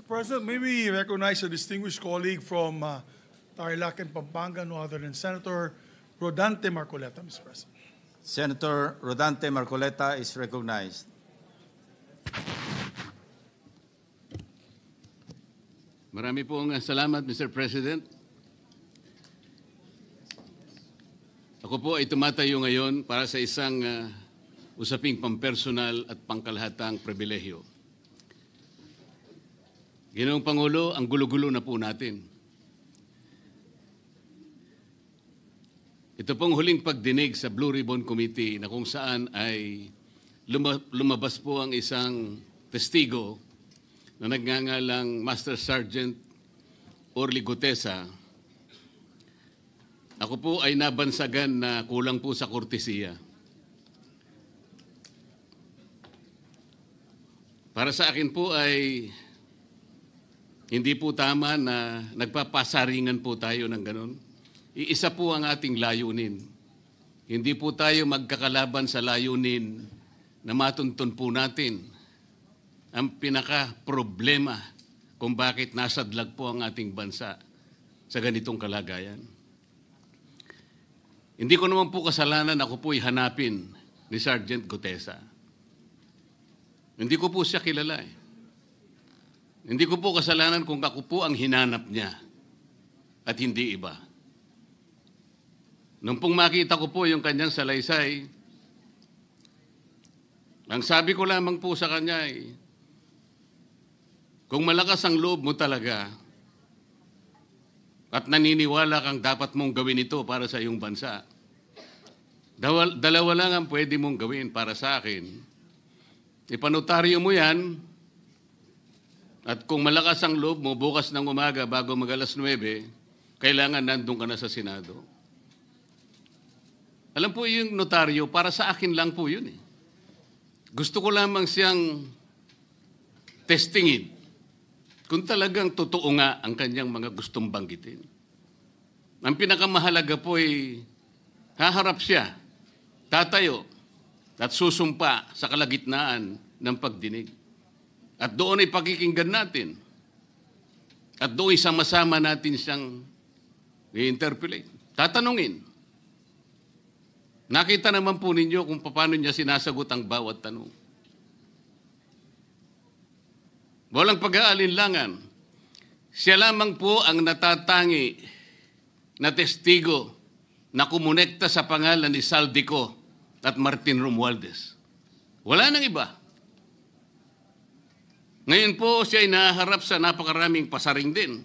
President, may we recognize a distinguished colleague from Tarlac and Pampanga, no other than Senator Rodante Marcoleta, Mr. President. Senator Rodante Marcoleta is recognized. Marami pong salamat, Mr. President. Ako po ay tumatayo ngayon para sa isang usaping pampersonal at pangkalahatang pribilehyo. Ginoong Pangulo, ang gulo-gulo na po natin. Ito pong huling pagdinig sa Blue Ribbon Committee na kung saan ay lumabas po ang isang testigo na nagngangalang Master Sergeant Orly Gutesa. Ako po ay nabansagan na kulang po sa kortesiya. Para sa akin po ay hindi po tama na nagpapasaringan po tayo ng ganun. Iisa po ang ating layunin. Hindi po tayo magkakalaban sa layunin na matuntun po natin ang pinaka-problema kung bakit nasadlag po ang ating bansa sa ganitong kalagayan. Hindi ko naman po kasalanan ako po'y hanapin ni Sergeant Gutesa. Hindi ko po siya kilala eh. Hindi ko po kasalanan kung ako po ang hinanap niya at hindi iba. Nung pong makita ko po yung kanyang salaysay, ang sabi ko lamang po sa kanya ay, kung malakas ang loob mo talaga at naniniwala kang dapat mong gawin ito para sa iyong bansa, dalawa lang ang pwede mong gawin para sa akin. Ipanotaryo mo yan. At kung malakas ang loob mo, bukas ng umaga bago mag-alas 9, kailangan nandun ka na sa Senado. Alam po yung notaryo, para sa akin lang po yun eh. Gusto ko lamang siyang testingin kung talagang totoo nga ang kanyang mga gustong banggitin. Ang pinakamahalaga po ay haharap siya, tatayo, at susumpa sa kalagitnaan ng pagdinig. At doon ay pakikinggan natin. At doon ay sama-sama natin siyang i-interpolate. Tatanungin. Nakita naman po ninyo kung paano niya sinasagot ang bawat tanong. Walang pag-aalinlangan. Siya lamang po ang natatangi na testigo na kumonekta sa pangalan ni Saldico at Martin Romualdez. Wala nang iba. Ngayon po siya ay naharap sa napakaraming pasaring din.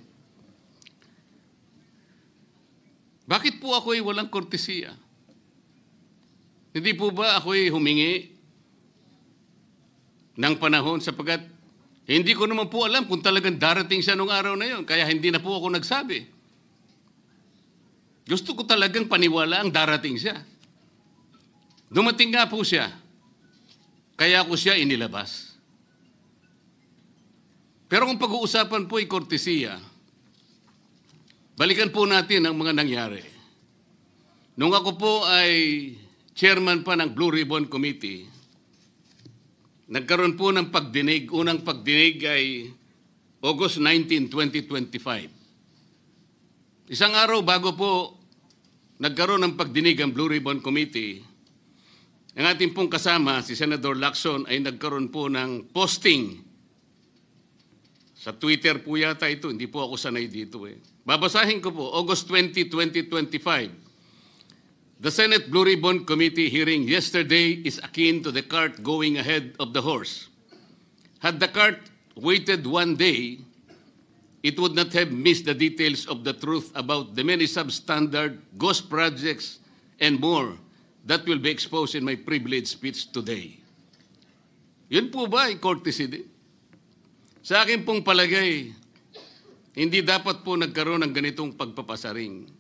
Bakit po ako ay walang kortesiya? Hindi po ba ako ay humingi ng panahon sapagkat hindi ko naman po alam kung talagang darating siya nung araw na yon, kaya hindi na po ako nagsabi. Gusto ko talagang paniwala ang darating siya. Dumating nga po siya, kaya ako siya inilabas. Pero kung pag-uusapan po ay kortesiya, balikan po natin ang mga nangyari. Nung ako po ay chairman pa ng Blue Ribbon Committee, nagkaroon po ng pagdinig. Unang pagdinig ay August 19, 2025. Isang araw bago po nagkaroon ng pagdinig ang Blue Ribbon Committee, ang ating pong kasama, si Senator Lacson, ay nagkaroon po ng posting. Sa Twitter po yata ito, hindi po ako sanay dito eh. Babasahin ko po, August 20, 2025. The Senate Blue Ribbon Committee hearing yesterday is akin to the cart going ahead of the horse. Had the cart waited one day, it would not have missed the details of the truth about the many substandard ghost projects and more that will be exposed in my privileged speech today. Yun po ba ay courtesy din? Sa akin pong palagay, hindi dapat po nagkaroon ng ganitong pagpapasaring.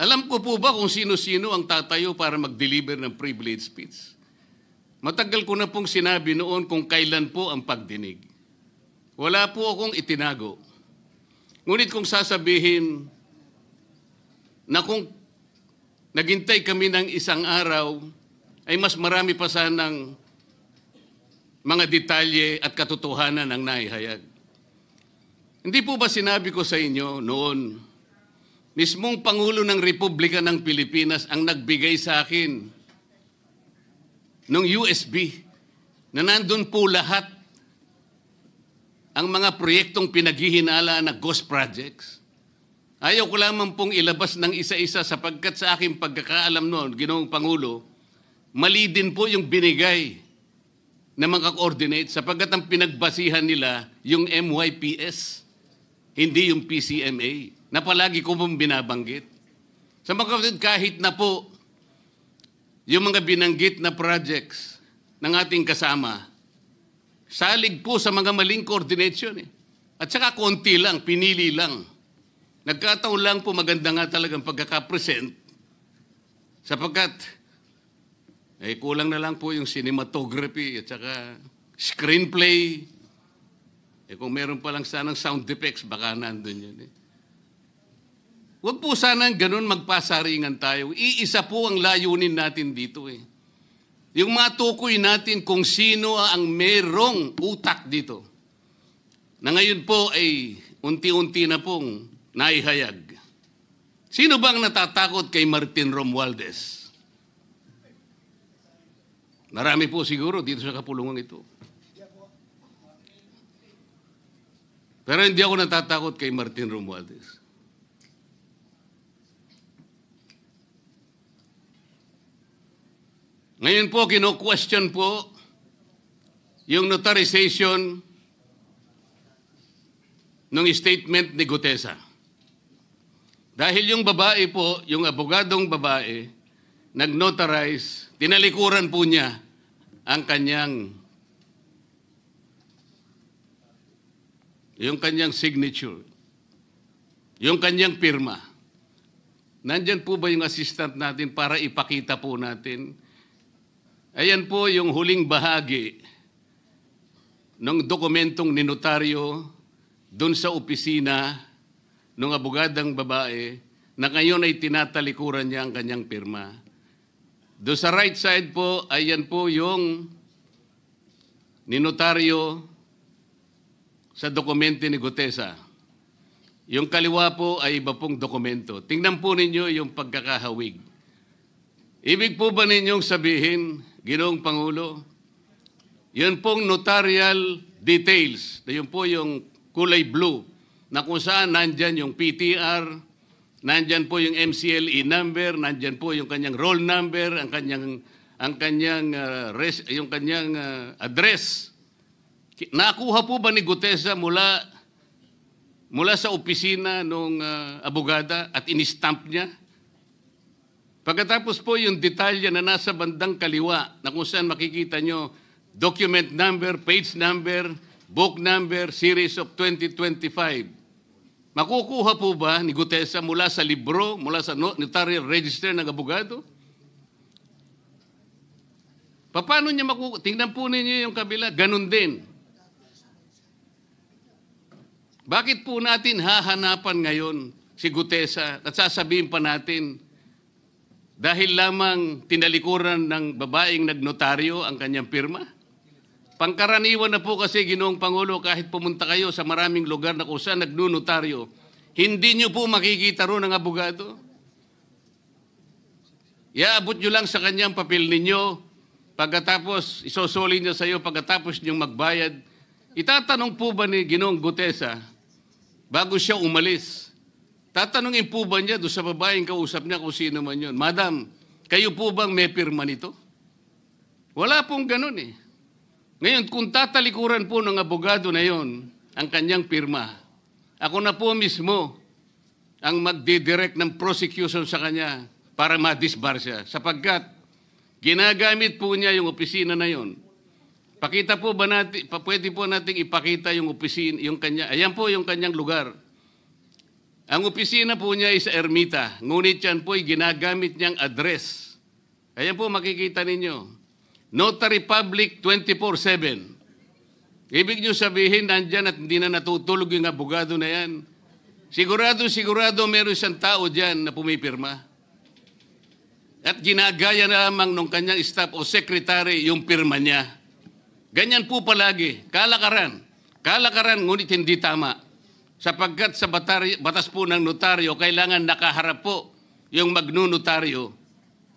Alam ko po ba kung sino-sino ang tatayo para mag-deliver ng privilege speech? Matagal ko na pong sinabi noon kung kailan po ang pagdinig. Wala po akong itinago. Ngunit kung sasabihin na kung naghintay kami ng isang araw, ay mas marami pa sanang mga detalye at katotohanan ang naihayag. Hindi po ba sinabi ko sa inyo noon, mismong Pangulo ng Republika ng Pilipinas ang nagbigay sa akin ng USB na nandun po lahat ang mga proyektong pinaghihinala na ghost projects. Ayaw ko lamang pong ilabas ng isa-isa sapagkat sa aking pagkakaalam noon, Ginoong Pangulo, mali din po yung binigay na mga coordinates sapagkat ang pinagbasihan nila yung MYPS, hindi yung PCMA, na palagi ko pong binabanggit. Sa mga kapatid, kahit na po yung mga binanggit na projects ng ating kasama, salig po sa mga maling coordination. At saka konti lang, pinili lang. Nagkataon lang po maganda nga talagang pagkakapresent sapagkat kulang na lang po yung cinematography at saka screenplay. Kung meron pa lang sanang sound effects, baka nandun yun. Huwag po sanang ganun magpasaringan tayo. Iisa po ang layunin natin dito. Yung matukoy natin kung sino ang merong utak dito. Na ngayon po ay unti-unti na pong naihayag. Sino bang natatakot kay Martin Romualdez? Marami po siguro dito sa kapulungan ito. Pero hindi ako natatakot kay Martin Romualdez. Ngayon po, kino-question po yung notarization ng statement ni Gutesa. Dahil yung babae po, yung abogadong babae, nag-notarize, tinalikuran po niya ang yung kanyang signature, yung kanyang pirma. Nandyan po ba yung assistant natin para ipakita po natin? Ayan po yung huling bahagi ng dokumentong ninotaryo doon sa opisina ng abogadang babae na ngayon ay tinatalikuran niya ang kanyang pirma. Doon sa right side po, ayan po yung ninotaryo sa dokumento ni Gutesa. Yung kaliwa po ay iba pong dokumento. Tingnan po ninyo yung pagkakahawig. Ibig po ba ninyong sabihin, Ginoong Pangulo, yun pong notarial details, na yun po yung kulay blue, na kung saan nandyan yung PTR, nandyan po yung MCLE number, nandyan po yung kanyang roll number, yung kanyang address. Nakuha po ba ni Gutesa mula sa opisina ng abogada at in-stamp niya? Pagkatapos po yung detalye na nasa bandang kaliwa na kung saan makikita nyo document number, page number, book number, series of 2025. Makukuha po ba ni Gutesa mula sa libro, mula sa notarial register ng abogado? Paano niya makukuha? Tingnan po ninyo yung kabila, ganun din. Bakit po natin hahanapan ngayon si Gutesa at sasabihin pa natin dahil lamang tinalikuran ng babaeng nagnotaryo ang kanyang pirma? Pangkaraniwan na po kasi, Ginoong Pangulo, kahit pumunta kayo sa maraming lugar na kung saan nagnunotaryo, hindi nyo po makikita ron ang abogado. Iaabot nyo lang sa kanyang papel ninyo, pagkatapos isosoli niya sa iyo, pagkatapos nyo magbayad. Itatanong po ba ni Ginoong Gutesa, bago siya umalis, tatanungin po ba niya doon sa babaeng kausap niya kung sino man yun, Madam, kayo po bang may pirma nito? Wala pong ganun eh. Ngayon, kung tatalikuran po ng abogado na yon ang kanyang pirma, ako na po mismo ang magdidirect ng prosecution sa kanya para ma-disbar siya. Sapagkat ginagamit po niya yung opisina na yon. Pakita po ba natin, pwede po nating ipakita yung opisina, yung kanya, ayan po yung kanyang lugar. Ang opisina po niya ay sa Ermita, ngunit yan po ay ginagamit niyang address. Ayan po makikita ninyo. Notary Public 24/7. Ibig niyo sabihin, nandyan at hindi na natutulog yung abogado na yan. Sigurado meron isang tao dyan na pumipirma. At ginagaya na lamang ng kanyang staff o secretary yung pirma niya. Ganyan po palagi, kalakaran. Kalakaran ngunit hindi tama. Sapagkat sa batas po ng notaryo, kailangan nakaharap po yung magnunotaryo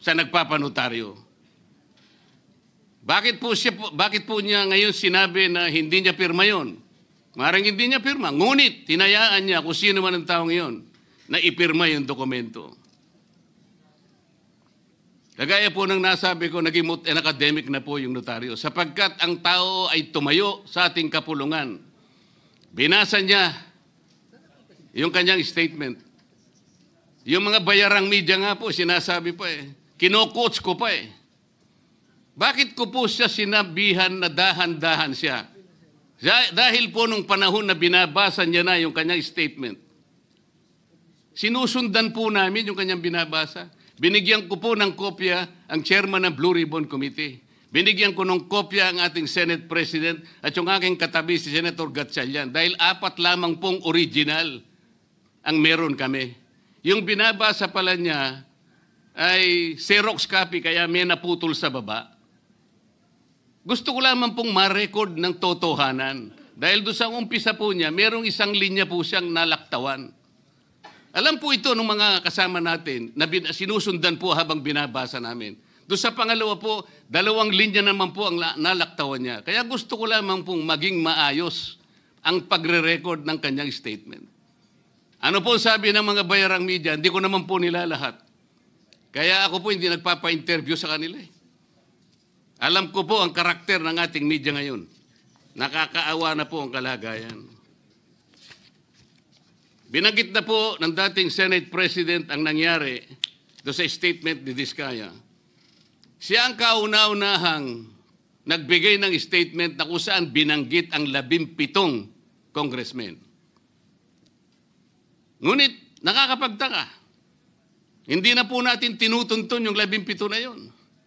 sa nagpapanotaryo. Bakit po niya ngayon sinabi na hindi niya pirma yon? Maring hindi niya pirma. Ngunit, tinayaan niya kung sino man ang taong iyon na ipirma yung dokumento. Kagaya po ng nasabi ko, naging academic na po yung notaryo. Sapagkat ang tao ay tumayo sa ating kapulungan. Binasa niya yung kanyang statement. Yung mga bayarang media nga po, sinasabi pa kino-coach ko pa Bakit ko po siya sinabihan na dahan-dahan siya? Dahil po nung panahon na binabasa niya na yung kanyang statement, sinusundan po namin yung kanyang binabasa. Binigyan ko po ng kopya ang chairman ng Blue Ribbon Committee. Binigyan ko ng kopya ang ating Senate President at yung aking katabi si Senator Gatchalian dahil 4 lamang pong original ang meron kami. Yung binabasa pala niya ay Xerox copy kaya may naputol sa baba. Gusto ko lamang pong ma-record ng totohanan. Dahil doon sa umpisa po niya, merong isang linya po siyang nalaktawan. Alam po ito ng mga kasama natin na sinusundan po habang binabasa namin. Doon sa pangalawa po, 2 linya naman po ang nalaktawan niya. Kaya gusto ko lamang pong maging maayos ang pagre-record ng kanyang statement. Ano po sabi ng mga bayarang media? Hindi ko naman po nila lahat. Kaya ako po hindi nagpapa-interview sa kanila Alam ko po ang karakter ng ating media ngayon. Nakakaawa na po ang kalagayan. Binanggit na po ng dating Senate President ang nangyari do sa statement ni Diskaya. Siya ang kauna-unahang nagbigay ng statement na kung saan binanggit ang 17 congressmen. Ngunit nakakapagtaka. Hindi na po natin tinutuntun yung 17 na yon.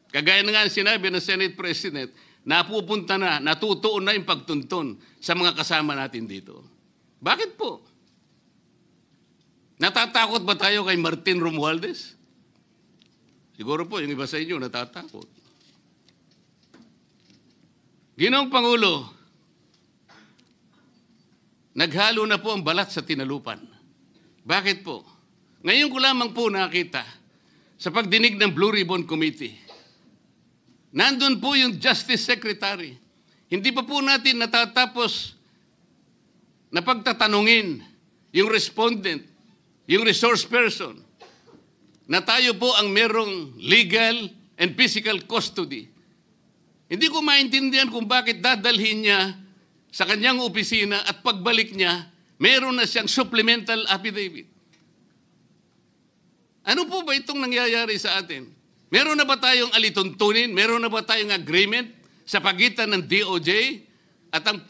Kagaya na nga sinabi ng Senate President, napupunta na, natutuon na yung pagtuntun sa mga kasama natin dito. Bakit po? Natatakot ba tayo kay Martin Romualdez? Siguro po, yung iba sa inyo natatakot. Ginoong Pangulo, naghalo na po ang balat sa tinalupan. Bakit po? Ngayon ko lamang po nakita sa pagdinig ng Blue Ribbon Committee. Nandun po yung Justice Secretary. Hindi pa po natin natatapos na pagtatanungin yung respondent, yung resource person, na tayo po ang merong legal and physical custody. Hindi ko maintindihan kung bakit dadalhin niya sa kanyang opisina at pagbalik niya, meron na siyang supplemental affidavit. Ano po ba itong nangyayari sa atin? Meron na ba tayong alituntunin? Meron na ba tayong agreement sa pagitan ng DOJ at ang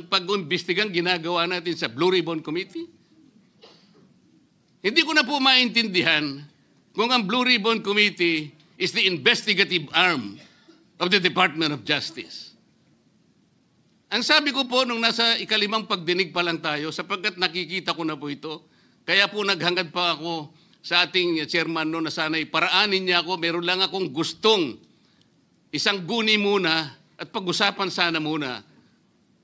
pag-imbestigang ginagawa natin sa Blue Ribbon Committee? Hindi ko na po maintindihan kung ang Blue Ribbon Committee is the investigative arm of the Department of Justice. Ang sabi ko po nung nasa ikalimang pagdinig pa lang tayo, sapagkat nakikita ko na po ito, kaya po naghangad pa ako sa ating chairman no na sana'y paraanin niya ako, meron lang akong gustong isang guni muna at pag-usapan sana muna.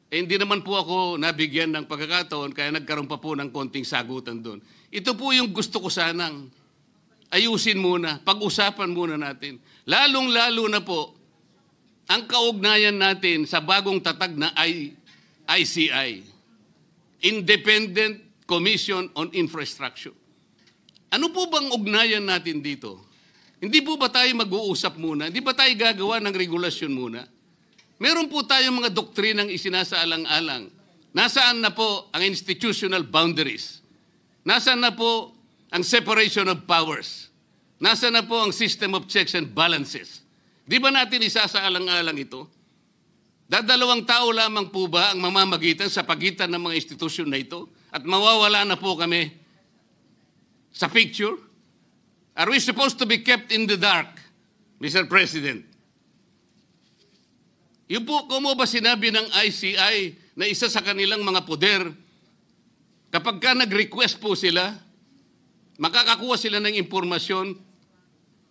Hindi naman po ako nabigyan ng pagkakataon kaya nagkaroon pa po ng konting sagutan doon. Ito po yung gusto ko sanang ayusin muna, pag-usapan muna natin. Lalong-lalo na po ang kaugnayan natin sa bagong tatag na ICI, Independent Commission on Infrastructure. Ano po bang ugnayan natin dito? Hindi po ba tayo mag-uusap muna? Hindi ba tayo gagawa ng regulasyon muna? Meron po tayong mga doktrinang isinasaalang-alang. Nasaan na po ang institutional boundaries? Nasaan na po ang separation of powers? Nasaan na po ang system of checks and balances? Di ba natin isasaalang-alang ito? Dadalawang tao lamang po ba ang mamamagitan sa pagitan ng mga institusyon na ito? At mawawala na po kami sa picture? Are we supposed to be kept in the dark, Mr. President? Yung po, kung mo ba sinabi ng ICI na isa sa kanilang mga poder, kapag ka nag-request po sila, makakakuha sila ng impormasyon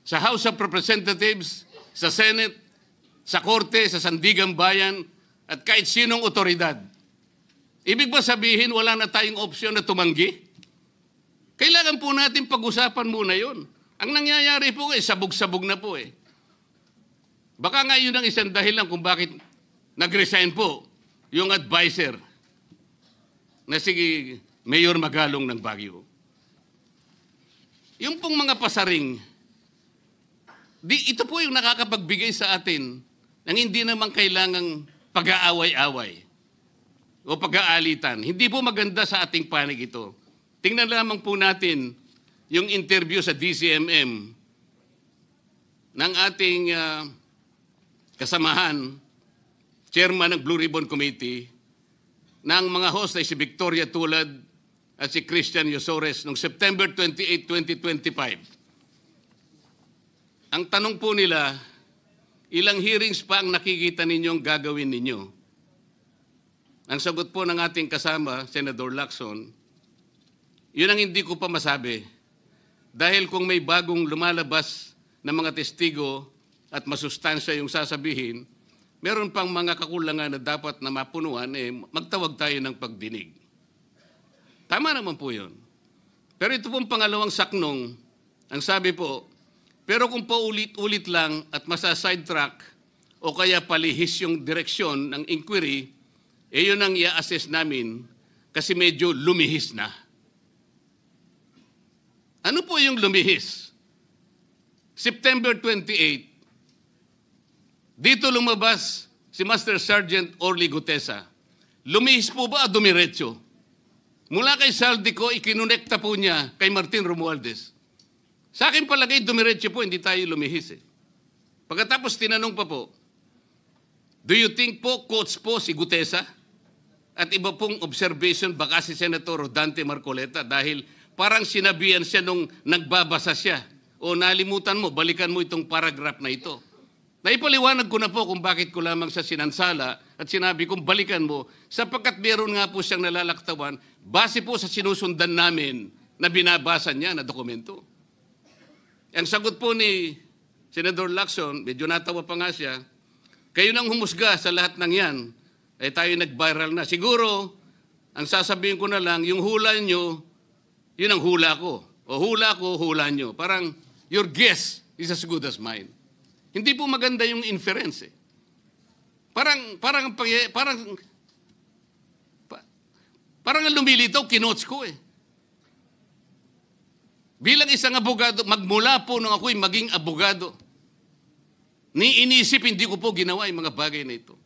sa House of Representatives, sa Senate, sa korte, sa sandigang bayan, at kahit sinong otoridad. Ibig ba sabihin wala na tayong opsyon na tumanggi? Kailangan po natin pag-usapan muna yun. Ang nangyayari po sabog-sabog na po eh. Baka nga yun ang isang dahilan kung bakit nag-resign po yung advisor na si Mayor Magalong ng Baguio. Yung pong mga pasaring, ito po yung nakakapagbigay sa atin ng hindi naman kailangang pag-aaway-away o pag-aalitan. Hindi po maganda sa ating panig ito. Tingnan lamang po natin yung interview sa DCMM ng ating kasamahan, chairman ng Blue Ribbon Committee, ng mga host ay si Victoria Tulad at si Christian Yosores noong September 28, 2025. Ang tanong po nila, ilang hearings pa ang nakikita ninyong gagawin ninyo? Ang sagot po ng ating kasama, Senator Lacson, yun ang hindi ko pa masabi. Dahil kung may bagong lumalabas na mga testigo at masustansya yung sasabihin, meron pang mga kakulangan na dapat na mapunuan, magtawag tayo ng pagdinig. Tama naman po yun. Pero ito pong pangalawang saknong, ang sabi po, pero kung paulit-ulit lang at masa-sidetrack o kaya palihis yung direksyon ng inquiry, yun ang i-assess namin kasi medyo lumihis na. Ano po yung lumihis? September 28, dito lumabas si Master Sergeant Orly Gutesa. Lumihis po ba o dumiretso? Mula kay Saldico, ikinonekta po niya kay Martin Romualdez. Sa akin palagay, dumiretso po, hindi tayo lumihis. Pagkatapos tinanong pa po, do you think po, coach po si Gutesa? At iba pong observation, baka si Senator Rodante Marcoleta dahil parang sinabihan siya nung nagbabasa siya. O nalimutan mo, balikan mo itong paragraph na ito. Naipaliwanag ko na po kung bakit ko lamang siya sinansala at sinabi kong balikan mo sapagkat meron nga po siyang nalalaktawan base po sa sinusundan namin na binabasa niya na dokumento. Ang sagot po ni Senator Lacson, medyo natawa pa nga siya, kayo nang humusga sa lahat ng yan, tayo nag-viral na. Siguro, ang sasabihin ko na lang, yung hula nyo, yun ang hula ko. O hula ko, hula nyo. Parang, your guess is as good as mine. Hindi po maganda yung inference eh. Parang ang lumilitaw, kinots ko eh. Bilang isang abogado, magmula po nung ako'y maging abogado, inisip, hindi ko po ginawa yung mga bagay na ito.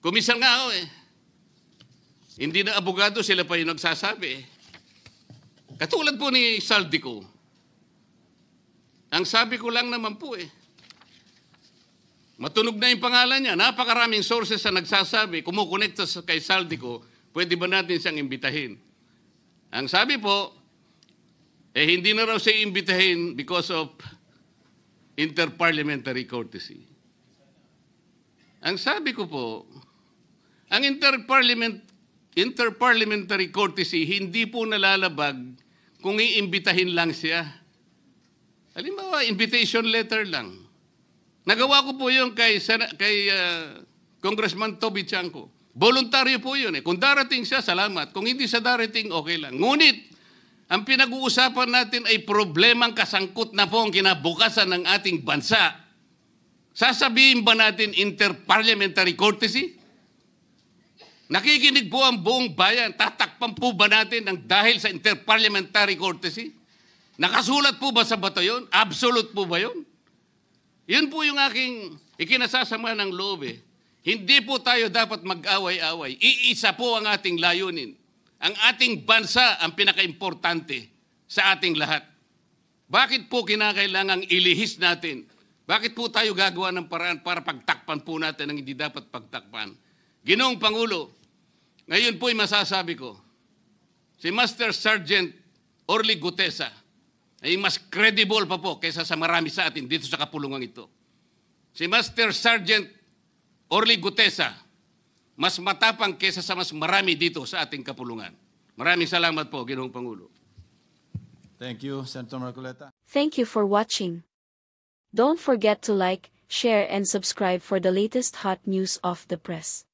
Kumisan nga ako eh. Hindi na abogado, sila pa yung nagsasabi eh. Katulad po ni Saldico. Ang sabi ko lang naman po eh, matunog na yung pangalan niya. Napakaraming sources na nagsasabi, kumukonekta kay Saldico, pwede ba natin siyang imbitahin? Ang sabi po, hindi na raw siya imbitahin because of interparliamentary courtesy. Ang sabi ko po, ang interparliamentary courtesy hindi po nalalabag kung iimbitahin lang siya. Halimbawa, invitation letter lang. Nagawa ko po yun kay Congressman Toby Chanco. Voluntaryo po yun eh. Kung darating siya, salamat. Kung hindi siya darating, okay lang. Ngunit, ang pinag-uusapan natin ay problemang kasangkot na po ang kinabukasan ng ating bansa. Sasabihin ba natin interparliamentary courtesy? Nakikinig po ang buong bayan. Tatakpan po ba natin ng dahil sa interparliamentary courtesy? Nakasulat po ba sa bato yun? Absolute po ba yun? Yun po yung aking ikinasasama ng loob eh. Hindi po tayo dapat mag-away-away. Iisa po ang ating layunin. Ang ating bansa ang pinaka-importante sa ating lahat. Bakit po kinakailangang ilihis natin? Bakit po tayo gagawa ng paraan para pagtakpan po natin ang hindi dapat pagtakpan? Ginoong Pangulo, ngayon po'y masasabi ko, si Master Sergeant Orly Gutesa ay mas credible pa po kaysa sa marami sa atin dito sa kapulungan ito. Si Master Sergeant Orly Gutesa, mas matapang kaysa sa mas marami dito sa ating kapulungan. Maraming salamat po, Ginoong Pangulo. Thank you, Senator Marcoleta. Thank you for watching. Don't forget to like, share and subscribe for the latest hot news of the press.